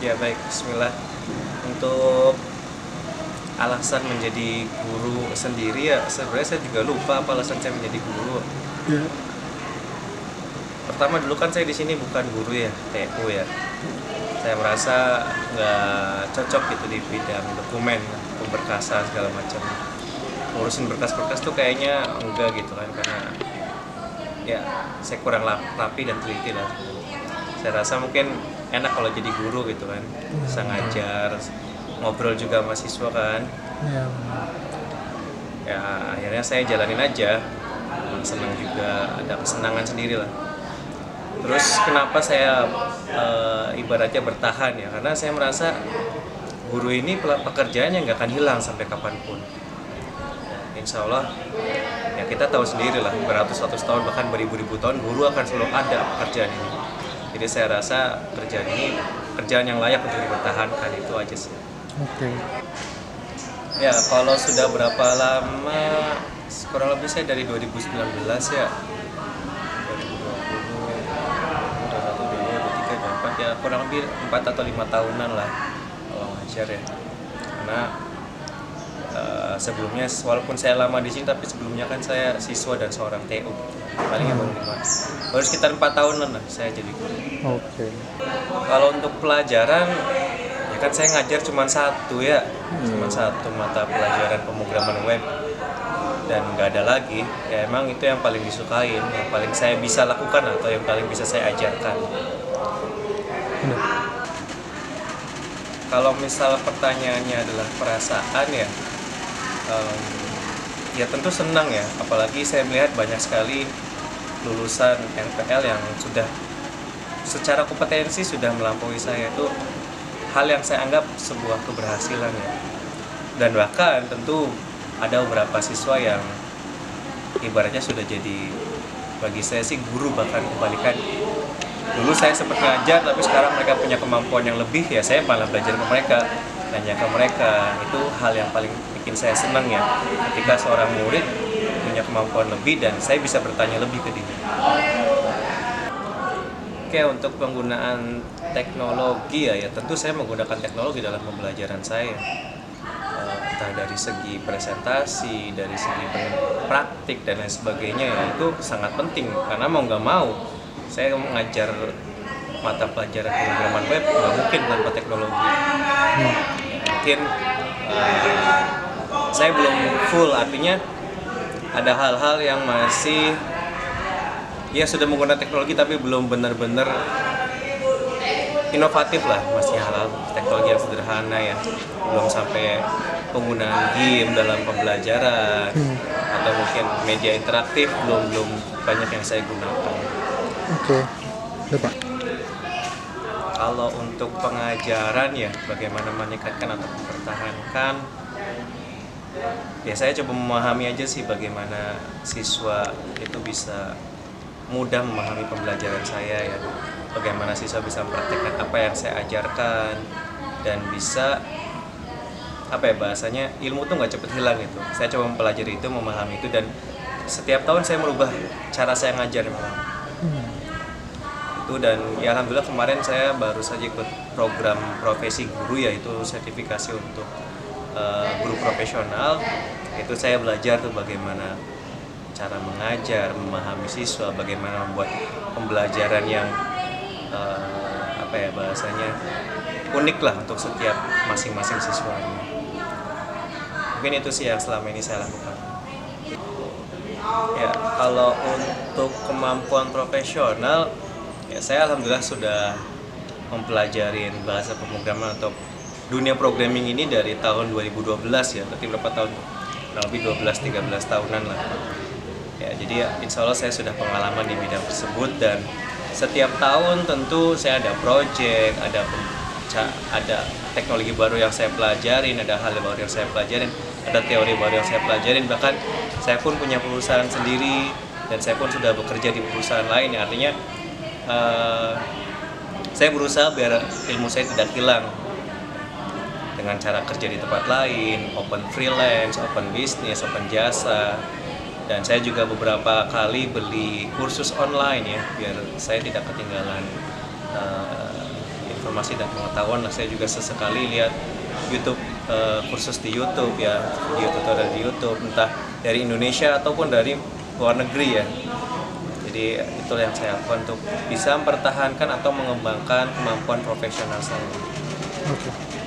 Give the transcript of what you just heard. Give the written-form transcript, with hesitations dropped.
Ya baik, Bismillah. Untuk alasan menjadi guru sendiri ya sebenarnya saya juga lupa apa alasan saya menjadi guru. Ya. Pertama dulu kan saya di sini bukan guru ya, TU ya. Saya merasa nggak cocok gitu di bidang dokumen, pemberkasan segala macam. Ngurusin berkas-berkas tuh kayaknya enggak gitu kan karena ya saya kurang rapi dan teliti lah. Saya rasa mungkin enak kalau jadi guru gitu kan, bisa ngajar, ngobrol juga sama siswa kan. Ya. Ya akhirnya saya jalanin aja, senang juga, ada kesenangan sendiri lah. Terus kenapa saya ibaratnya bertahan ya, karena saya merasa guru ini pekerjaannya nggak akan hilang sampai kapanpun. Insya Allah ya kita tahu sendiri lah, beratus-ratus tahun bahkan beribu-ribu tahun guru akan selalu ada pekerjaan ini. Jadi saya rasa kerjaan ini kerjaan yang layak untuk dipertahankan, itu aja sih. Oke. Ya kalau sudah berapa lama, kurang lebih saya dari 2019 ya, 2020, 2021, 2022, 2023, 2024 ya kurang lebih 4 atau 5 tahunan lah kalau ngajar ya. Karena sebelumnya walaupun saya lama di sini tapi sebelumnya kan saya siswa dan seorang TU, palingnya baru sekitar 4 tahunan lah saya jadi guru. Oke. Kalau untuk pelajaran ya kan saya ngajar cuma satu ya, cuma satu mata pelajaran pemrograman web dan nggak ada lagi. Ya emang itu yang paling disukain, yang paling saya bisa lakukan atau yang paling bisa saya ajarkan. Kalau misal pertanyaannya adalah perasaan ya, ya tentu senang ya, apalagi saya melihat banyak sekali lulusan NPL yang sudah secara kompetensi sudah melampaui saya. Itu hal yang saya anggap sebuah keberhasilan ya. Dan bahkan tentu ada beberapa siswa yang ibaratnya sudah jadi, bagi saya sih guru, bahkan kebalikan. Dulu saya sempat ngajar tapi sekarang mereka punya kemampuan yang lebih, ya saya malah belajar ke mereka, nanya ke mereka. Itu hal yang paling bikin saya senang ya, ketika seorang murid punya kemampuan lebih dan saya bisa bertanya lebih ke dia. Oke, untuk penggunaan teknologi ya tentu saya menggunakan teknologi dalam pembelajaran saya. Entah dari segi presentasi, dari segi praktik dan lain sebagainya ya, itu sangat penting karena mau nggak mau saya mengajar mata pelajaran pemrograman web nggak mungkin tanpa teknologi. Mungkin saya belum full, artinya ada hal-hal yang masih ya sudah menggunakan teknologi tapi belum benar-benar inovatif lah, masih hal-hal teknologi yang sederhana ya, belum sampai penggunaan game dalam pembelajaran atau mungkin media interaktif belum banyak yang saya gunakan. Oke. Ya, Pak. Kalau untuk pengajaran ya bagaimana meningkatkan atau mempertahankan, ya saya coba memahami aja sih bagaimana siswa itu bisa mudah memahami pembelajaran saya ya, bagaimana siswa bisa mempraktekkan apa yang saya ajarkan dan bisa apa ya bahasanya, ilmu tuh nggak cepet hilang gitu. Saya coba mempelajari itu, memahami itu, dan setiap tahun saya merubah cara saya ngajar memang itu. Dan ya alhamdulillah kemarin saya baru saja ikut program profesi guru, yaitu sertifikasi untuk guru profesional. Itu saya belajar tuh bagaimana cara mengajar, memahami siswa, bagaimana membuat pembelajaran yang apa ya bahasanya, unik lah untuk setiap masing-masing siswanya. Mungkin itu sih yang selama ini saya lakukan. Ya kalau untuk kemampuan profesional ya saya alhamdulillah sudah mempelajari bahasa pemrograman atau dunia programming ini dari tahun 2012 ya, berarti berapa tahun? Kurang lebih 12-13 tahunan lah. Ya, jadi insya Allah saya sudah pengalaman di bidang tersebut, dan setiap tahun tentu saya ada project, ada teknologi baru yang saya pelajarin, ada hal baru yang saya pelajarin, ada teori baru yang saya pelajarin. Bahkan saya pun punya perusahaan sendiri dan saya pun sudah bekerja di perusahaan lain. Artinya saya berusaha biar ilmu saya tidak hilang dengan cara kerja di tempat lain, open freelance, open business, open jasa. Dan saya juga beberapa kali beli kursus online ya, biar saya tidak ketinggalan informasi dan pengetahuan lah. Saya juga sesekali lihat YouTube, kursus di YouTube ya, video tutorial di YouTube, entah dari Indonesia ataupun dari luar negeri ya. Jadi itulah yang saya lakukan untuk bisa mempertahankan atau mengembangkan kemampuan profesional saya. Oke.